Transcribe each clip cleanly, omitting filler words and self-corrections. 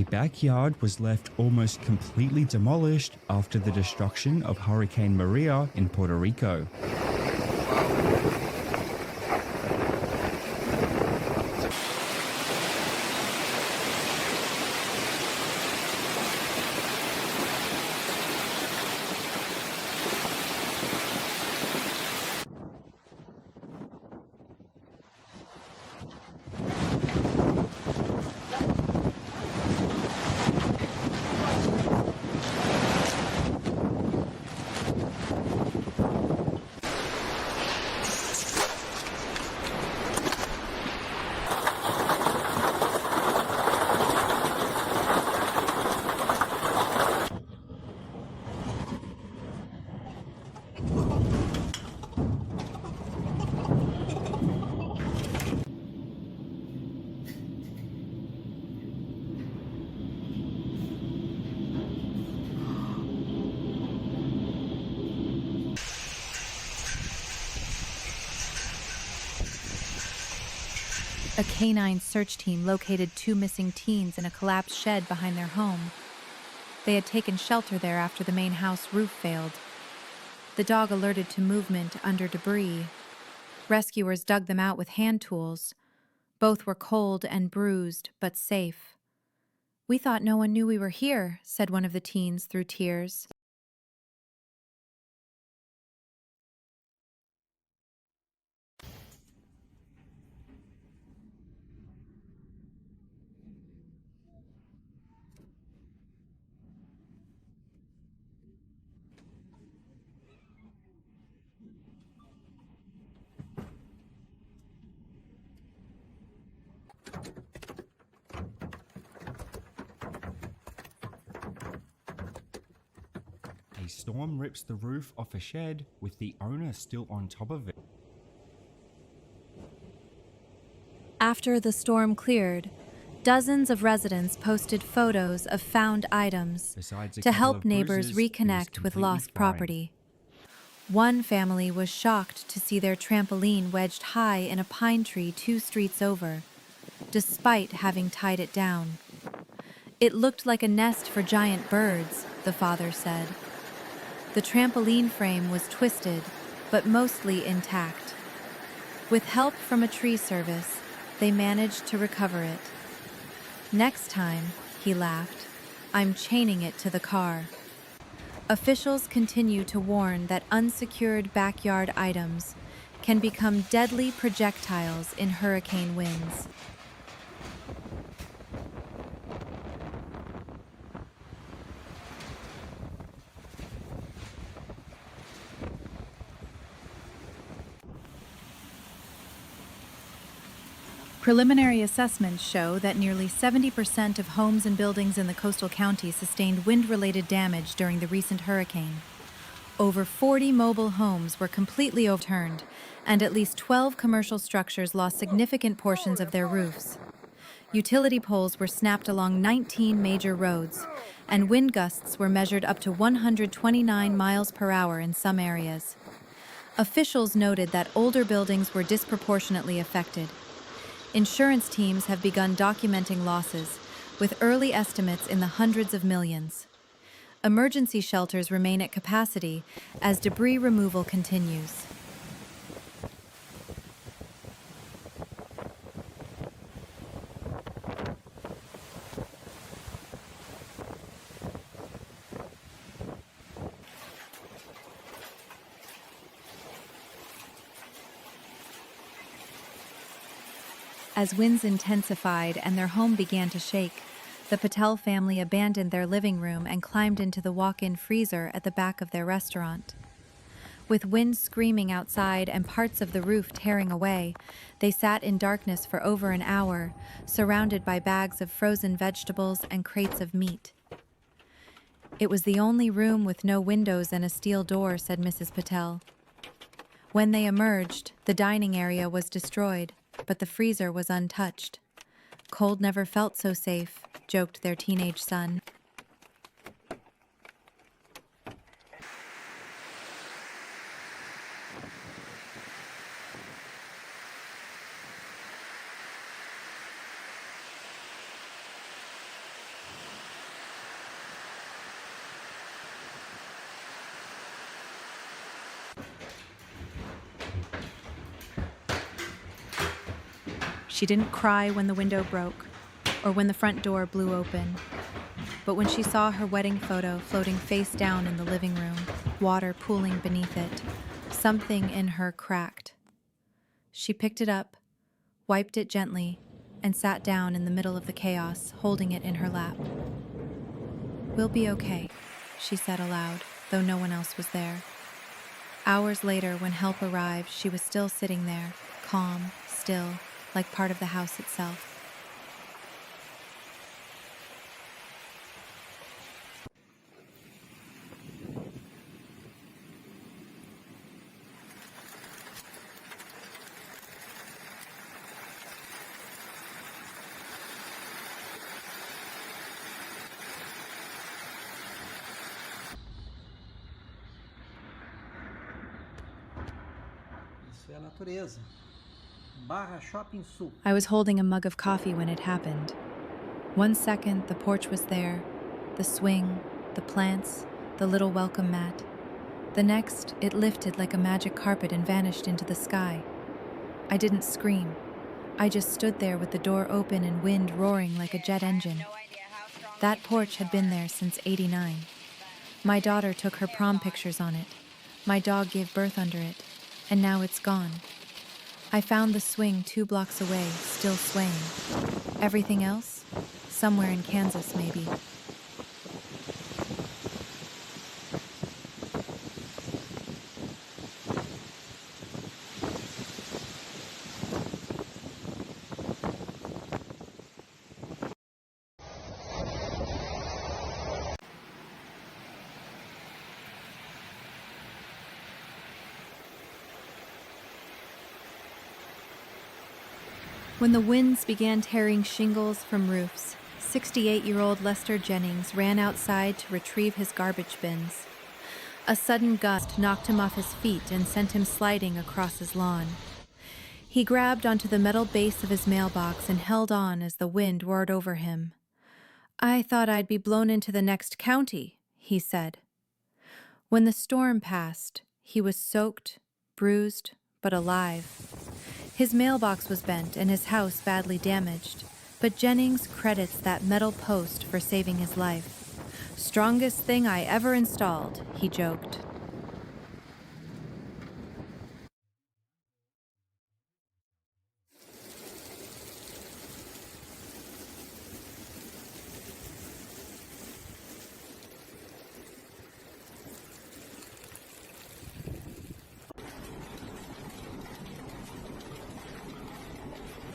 backyard was left almost completely demolished after the destruction of Hurricane Maria in Puerto Rico. A canine search team located 2 missing teens in a collapsed shed behind their home. They had taken shelter there after the main house roof failed. The dog alerted to movement under debris. Rescuers dug them out with hand tools. Both were cold and bruised, but safe. "We thought no one knew we were here," said one of the teens through tears. A storm rips the roof off a shed with the owner still on top of it. After the storm cleared, dozens of residents posted photos of found items Besides a to couple help of neighbors bruises, he was reconnect with completely lost fine. property. One family was shocked to see their trampoline wedged high in a pine tree 2 streets over, despite having tied it down. "It looked like a nest for giant birds," the father said. The trampoline frame was twisted, but mostly intact. With help from a tree service, they managed to recover it. "Next time," he laughed, "I'm chaining it to the car." Officials continue to warn that unsecured backyard items can become deadly projectiles in hurricane winds. Preliminary assessments show that nearly 70% of homes and buildings in the coastal county sustained wind-related damage during the recent hurricane. Over 40 mobile homes were completely overturned, and at least 12 commercial structures lost significant portions of their roofs. Utility poles were snapped along 19 major roads, and wind gusts were measured up to 129 miles per hour in some areas. Officials noted that older buildings were disproportionately affected. Insurance teams have begun documenting losses, with early estimates in the hundreds of millions. Emergency shelters remain at capacity as debris removal continues. As winds intensified and their home began to shake, the Patel family abandoned their living room and climbed into the walk-in freezer at the back of their restaurant. With wind screaming outside and parts of the roof tearing away, they sat in darkness for over an hour, surrounded by bags of frozen vegetables and crates of meat. "It was the only room with no windows and a steel door," said Mrs. Patel. When they emerged, the dining area was destroyed, but the freezer was untouched. "Cold never felt so safe," joked their teenage son. She didn't cry when the window broke or when the front door blew open. But when she saw her wedding photo floating face down in the living room, water pooling beneath it, something in her cracked. She picked it up, wiped it gently, and sat down in the middle of the chaos, holding it in her lap. "We'll be okay," she said aloud, though no one else was there. Hours later, when help arrived, she was still sitting there, calm, still, like part of the house itself. Isso é a natureza. Barra Shopping Sul. I was holding a mug of coffee when it happened. 1 second, the porch was there, the swing, the plants, the little welcome mat. The next, it lifted like a magic carpet and vanished into the sky. I didn't scream. I just stood there with the door open and wind roaring like a jet engine. That porch had been there since '89. My daughter took her prom pictures on it. My dog gave birth under it, and now it's gone. I found the swing 2 blocks away, still swaying. Everything else? Somewhere in Kansas, maybe. When the winds began tearing shingles from roofs, 68-year-old Lester Jennings ran outside to retrieve his garbage bins. A sudden gust knocked him off his feet and sent him sliding across his lawn. He grabbed onto the metal base of his mailbox and held on as the wind roared over him. "I thought I'd be blown into the next county," he said. When the storm passed, he was soaked, bruised, but alive. His mailbox was bent and his house badly damaged, but Jennings credits that metal post for saving his life. "Strongest thing I ever installed," he joked.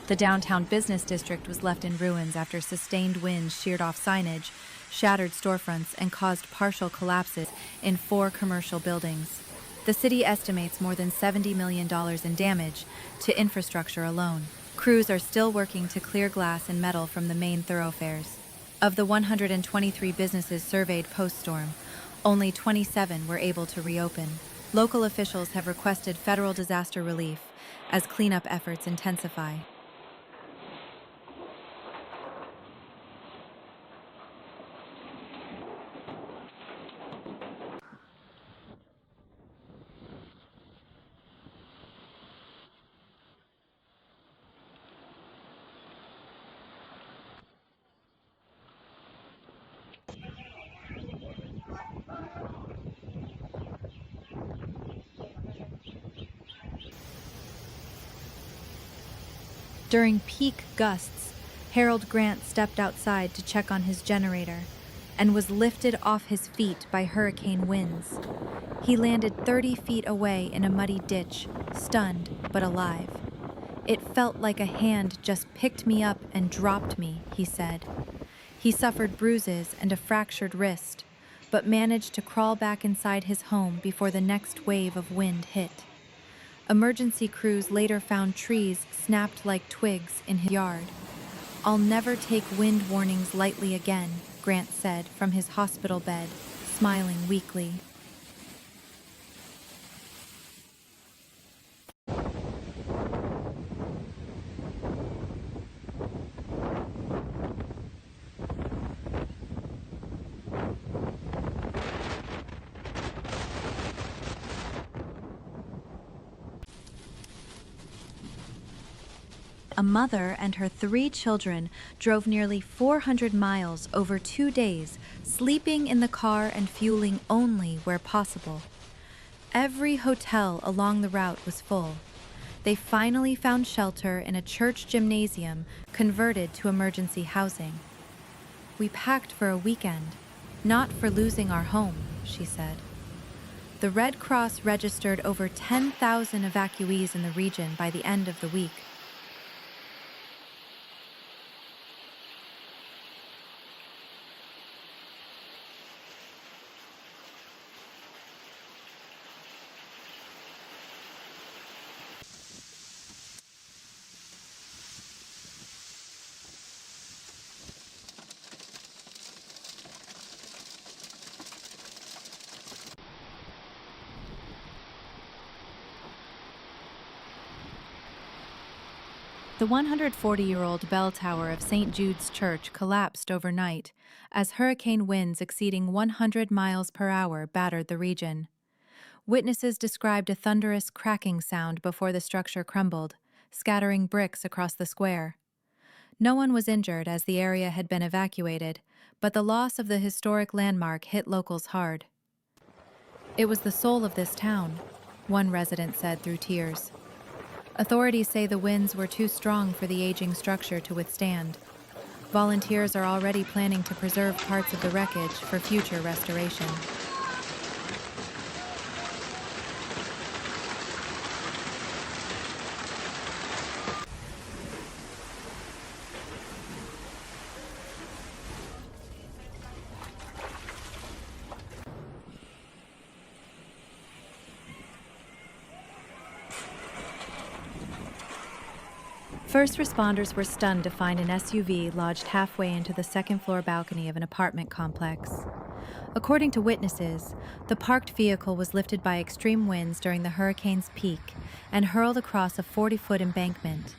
The downtown business district was left in ruins after sustained winds sheared off signage, shattered storefronts, and caused partial collapses in 4 commercial buildings. The city estimates more than $70 million in damage to infrastructure alone. Crews are still working to clear glass and metal from the main thoroughfares. Of the 123 businesses surveyed post-storm, only 27 were able to reopen. Local officials have requested federal disaster relief as cleanup efforts intensify. During peak gusts, Harold Grant stepped outside to check on his generator and was lifted off his feet by hurricane winds. He landed 30 feet away in a muddy ditch, stunned but alive. "It felt like a hand just picked me up and dropped me," he said. He suffered bruises and a fractured wrist, but managed to crawl back inside his home before the next wave of wind hit. Emergency crews later found trees snapped like twigs in his yard. "I'll never take wind warnings lightly again," Grant said from his hospital bed, smiling weakly. a mother and her 3 children drove nearly 400 miles over 2 days, sleeping in the car and fueling only where possible. Every hotel along the route was full. They finally found shelter in a church gymnasium converted to emergency housing. "We packed for a weekend, not for losing our home," she said. The Red Cross registered over 10,000 evacuees in the region by the end of the week. The 140-year-old bell tower of St. Jude's Church collapsed overnight as hurricane winds exceeding 100 miles per hour battered the region. Witnesses described a thunderous cracking sound before the structure crumbled, scattering bricks across the square. No one was injured as the area had been evacuated, but the loss of the historic landmark hit locals hard. "It was the soul of this town," one resident said through tears. Authorities say the winds were too strong for the aging structure to withstand. Volunteers are already planning to preserve parts of the wreckage for future restoration. First responders were stunned to find an SUV lodged halfway into the second-floor balcony of an apartment complex. According to witnesses, the parked vehicle was lifted by extreme winds during the hurricane's peak and hurled across a 40-foot embankment.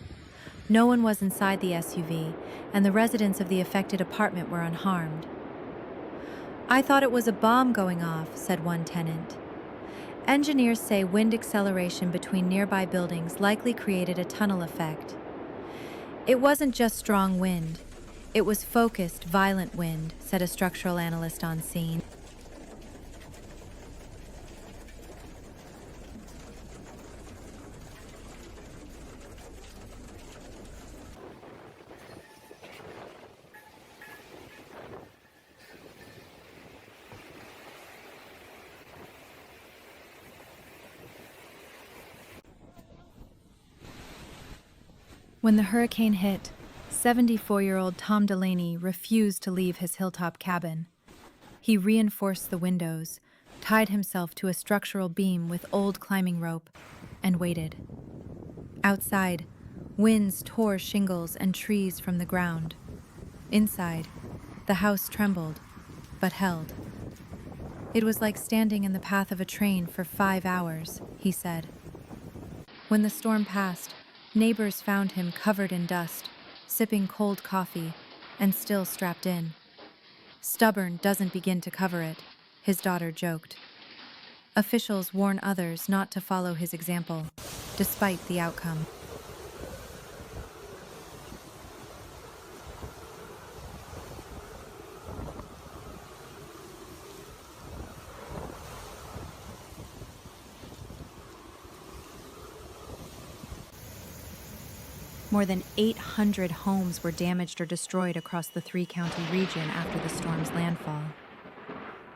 No one was inside the SUV, and the residents of the affected apartment were unharmed. "I thought it was a bomb going off," said one tenant. Engineers say wind acceleration between nearby buildings likely created a tunnel effect. "It wasn't just strong wind. It was focused, violent wind," said a structural analyst on scene. When the hurricane hit, 74-year-old Tom Delaney refused to leave his hilltop cabin. He reinforced the windows, tied himself to a structural beam with old climbing rope, and waited. Outside, winds tore shingles and trees from the ground. Inside, the house trembled, but held. "It was like standing in the path of a train for 5 hours," he said. When the storm passed, neighbors found him covered in dust, sipping cold coffee, and still strapped in. "Stubborn doesn't begin to cover it," his daughter joked. Officials warn others not to follow his example, despite the outcome. More than 800 homes were damaged or destroyed across the 3-county region after the storm's landfall.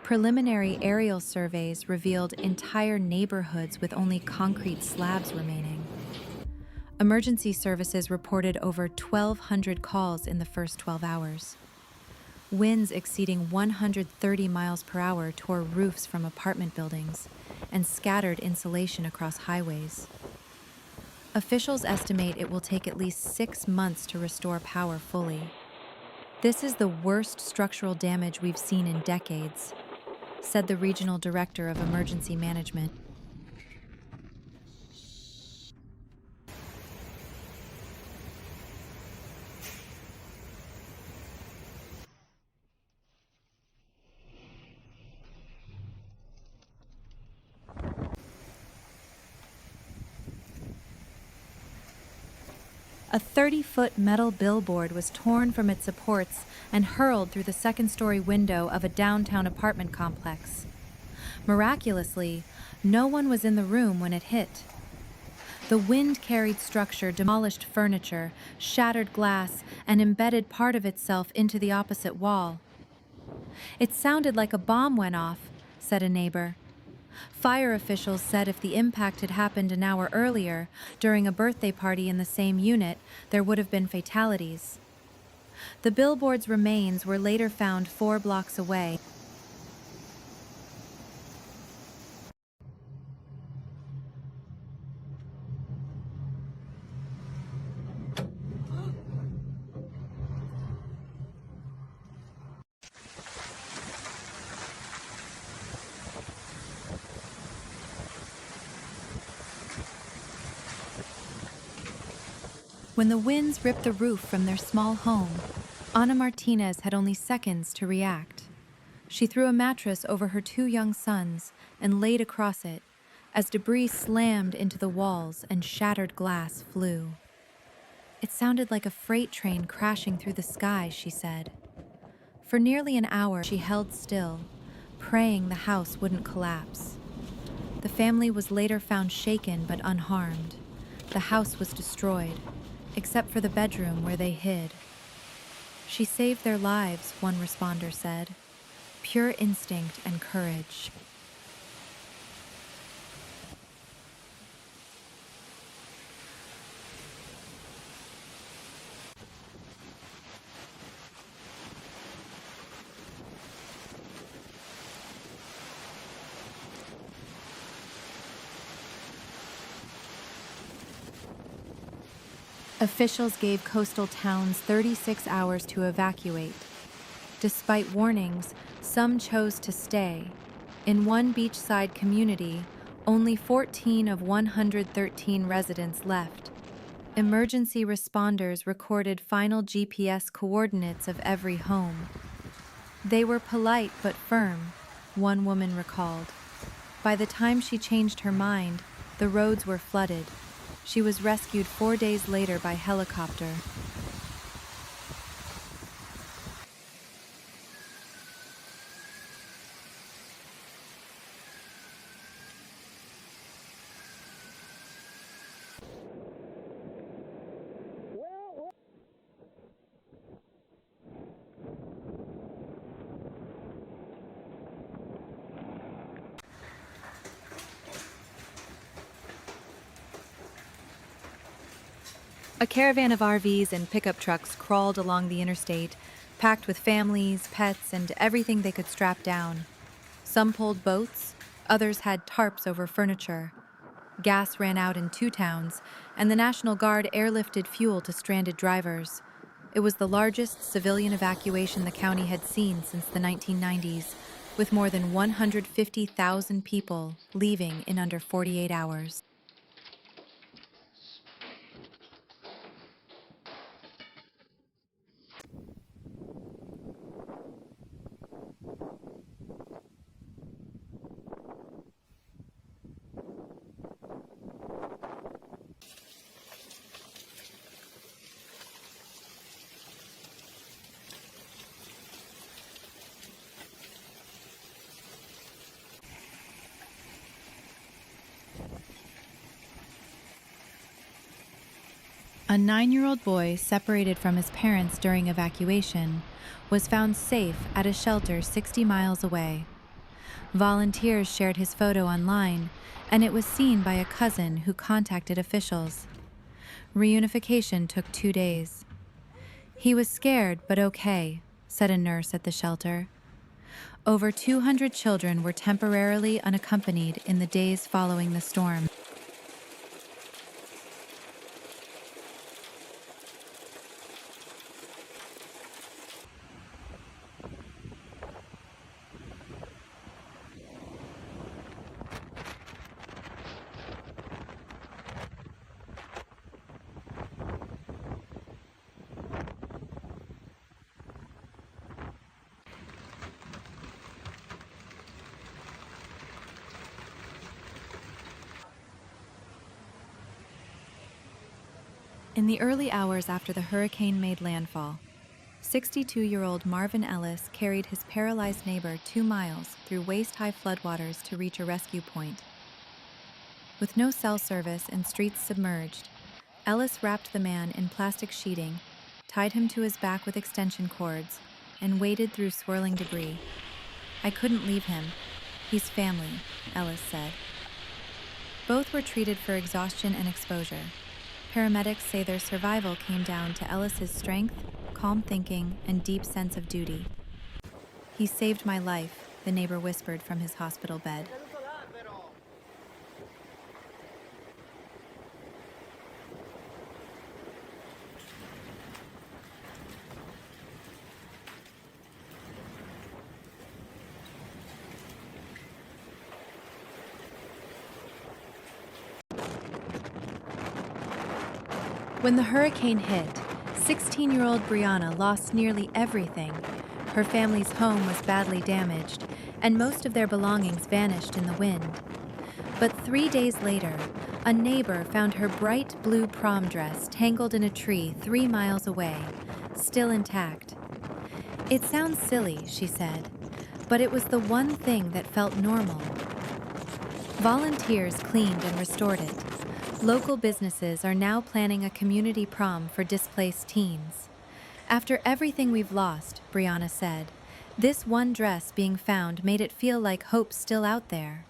Preliminary aerial surveys revealed entire neighborhoods with only concrete slabs remaining. Emergency services reported over 1,200 calls in the first 12 hours. Winds exceeding 130 miles per hour tore roofs from apartment buildings and scattered insulation across highways. Officials estimate it will take at least 6 months to restore power fully. "This is the worst structural damage we've seen in decades," said the regional director of emergency management. A 30-foot metal billboard was torn from its supports and hurled through the second-story window of a downtown apartment complex. Miraculously, no one was in the room when it hit. The wind-carried structure demolished furniture, shattered glass, and embedded part of itself into the opposite wall. "It sounded like a bomb went off," said a neighbor. Fire officials said if the impact had happened an hour earlier, during a birthday party in the same unit, there would have been fatalities. The billboard's remains were later found 4 blocks away. When the winds ripped the roof from their small home, Ana Martinez had only seconds to react. She threw a mattress over her 2 young sons and laid across it as debris slammed into the walls and shattered glass flew. "It sounded like a freight train crashing through the sky," she said. For nearly an hour, she held still, praying the house wouldn't collapse. The family was later found shaken but unharmed. The house was destroyed, except for the bedroom where they hid. "She saved their lives," one responder said. "Pure instinct and courage." Officials gave coastal towns 36 hours to evacuate. Despite warnings, some chose to stay. In one beachside community, only 14 of 113 residents left. Emergency responders recorded final GPS coordinates of every home. "They were polite but firm," one woman recalled. By the time she changed her mind, the roads were flooded. She was rescued 4 days later by helicopter. A caravan of RVs and pickup trucks crawled along the interstate, packed with families, pets, and everything they could strap down. Some pulled boats, others had tarps over furniture. Gas ran out in 2 towns, and the National Guard airlifted fuel to stranded drivers. It was the largest civilian evacuation the county had seen since the 1990s, with more than 150,000 people leaving in under 48 hours. A 9-year-old boy separated from his parents during evacuation was found safe at a shelter 60 miles away. Volunteers shared his photo online, and it was seen by a cousin who contacted officials. Reunification took 2 days. "He was scared but okay," said a nurse at the shelter. Over 200 children were temporarily unaccompanied in the days following the storm. In the early hours after the hurricane made landfall, 62-year-old Marvin Ellis carried his paralyzed neighbor 2 miles through waist-high floodwaters to reach a rescue point. With no cell service and streets submerged, Ellis wrapped the man in plastic sheeting, tied him to his back with extension cords, and waded through swirling debris. "I couldn't leave him. He's family," Ellis said. Both were treated for exhaustion and exposure. Paramedics say their survival came down to Ellis's strength, calm thinking, and deep sense of duty. "He saved my life," the neighbor whispered from his hospital bed. When the hurricane hit, 16-year-old Brianna lost nearly everything. Her family's home was badly damaged, and most of their belongings vanished in the wind. But 3 days later, a neighbor found her bright blue prom dress tangled in a tree 3 miles away, still intact. "It sounds silly," she said, "but it was the one thing that felt normal." Volunteers cleaned and restored it. Local businesses are now planning a community prom for displaced teens. "After everything we've lost," Brianna said, "this one dress being found made it feel like hope's still out there."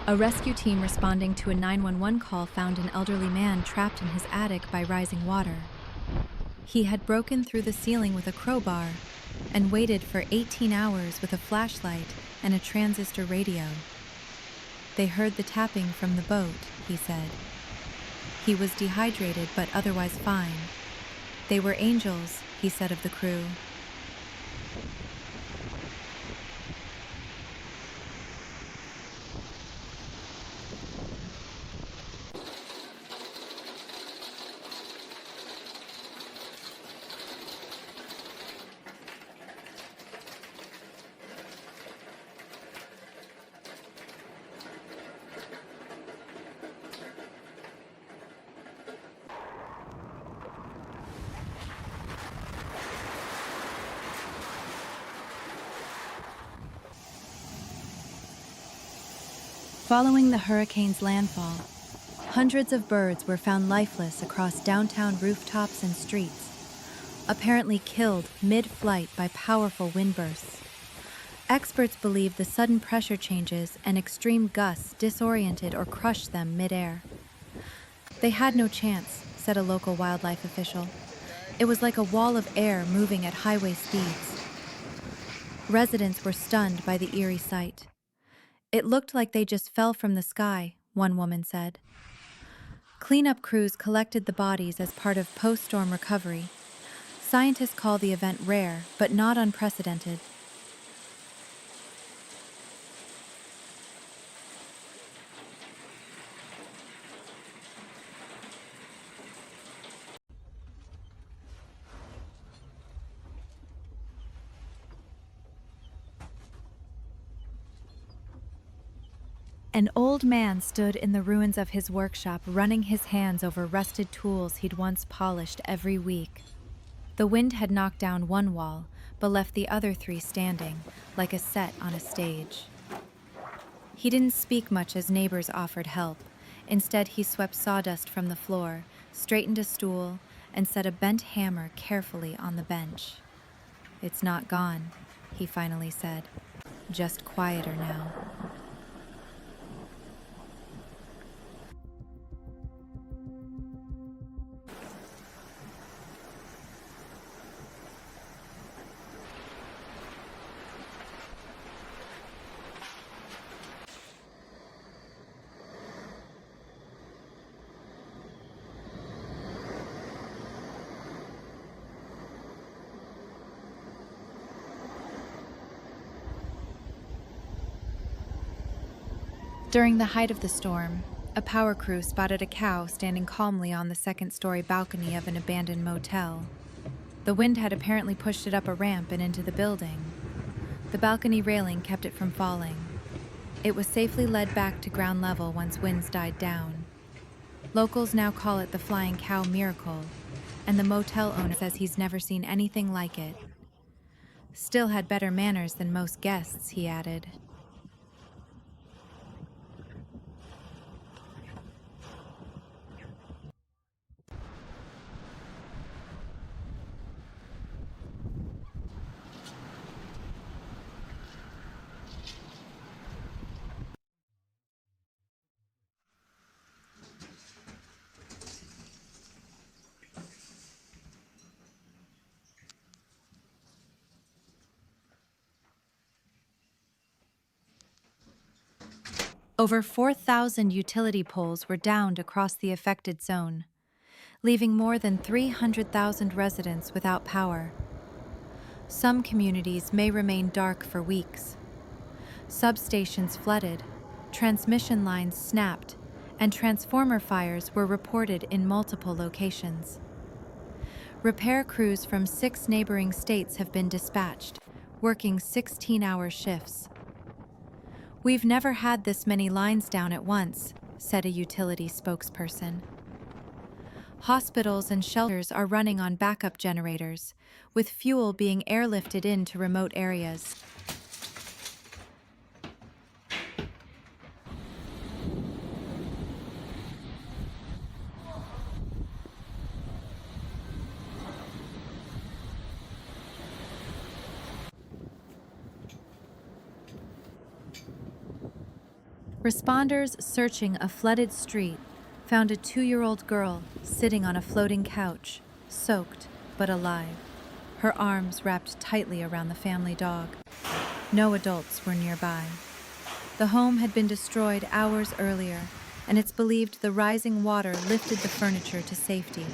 A rescue team responding to a 911 call found an elderly man trapped in his attic by rising water. He had broken through the ceiling with a crowbar and waited for 18 hours with a flashlight and a transistor radio. "They heard the tapping from the boat," he said. "He was dehydrated but otherwise fine. They were angels," he said of the crew. Following the hurricane's landfall, hundreds of birds were found lifeless across downtown rooftops and streets, apparently killed mid-flight by powerful wind bursts. Experts believe the sudden pressure changes and extreme gusts disoriented or crushed them mid-air. "They had no chance," said a local wildlife official. "It was like a wall of air moving at highway speeds." Residents were stunned by the eerie sight. "It looked like they just fell from the sky," one woman said. Cleanup crews collected the bodies as part of post-storm recovery. Scientists call the event rare, but not unprecedented. An old man stood in the ruins of his workshop, running his hands over rusted tools he'd once polished every week. The wind had knocked down one wall, but left the other 3 standing, like a set on a stage. He didn't speak much as neighbors offered help. Instead, he swept sawdust from the floor, straightened a stool, and set a bent hammer carefully on the bench. "It's not gone," he finally said. "Just quieter now." During the height of the storm, a power crew spotted a cow standing calmly on the second-story balcony of an abandoned motel. The wind had apparently pushed it up a ramp and into the building. The balcony railing kept it from falling. It was safely led back to ground level once winds died down. Locals now call it the flying cow miracle, and the motel owner says he's never seen anything like it. Still had better manners than most guests, he added. Over 4,000 utility poles were downed across the affected zone, leaving more than 300,000 residents without power. Some communities may remain dark for weeks. Substations flooded, transmission lines snapped, and transformer fires were reported in multiple locations. Repair crews from 6 neighboring states have been dispatched, working 16-hour shifts. "We've never had this many lines down at once," said a utility spokesperson. Hospitals and shelters are running on backup generators, with fuel being airlifted into remote areas. Responders searching a flooded street found a 2-year-old girl sitting on a floating couch, soaked but alive, her arms wrapped tightly around the family dog. No adults were nearby. The home had been destroyed hours earlier, and it's believed the rising water lifted the furniture to safety.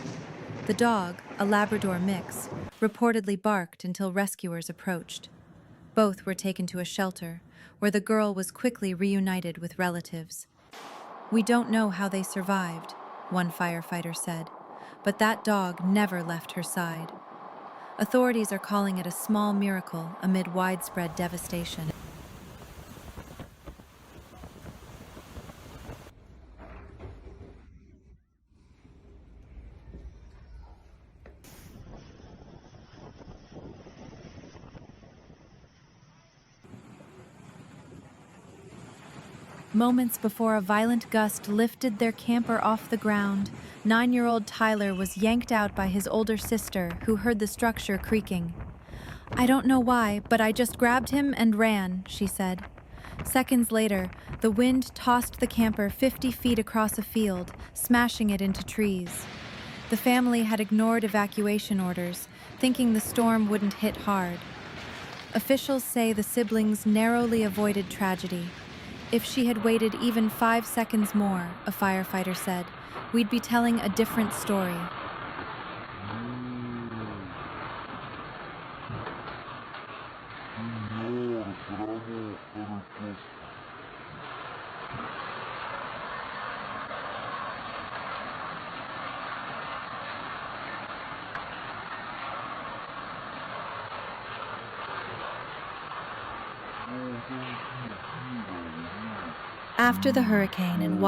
The dog, a Labrador mix, reportedly barked until rescuers approached. Both were taken to a shelter, where the girl was quickly reunited with relatives. "We don't know how they survived," one firefighter said, but that dog never left her side. Authorities are calling it a small miracle amid widespread devastation. Moments before a violent gust lifted their camper off the ground, 9-year-old Tyler was yanked out by his older sister, who heard the structure creaking. "I don't know why, but I just grabbed him and ran," she said. Seconds later, the wind tossed the camper 50 feet across a field, smashing it into trees. The family had ignored evacuation orders, thinking the storm wouldn't hit hard. Officials say the siblings narrowly avoided tragedy. "If she had waited even 5 seconds more," a firefighter said, "we'd be telling a different story." After the hurricane and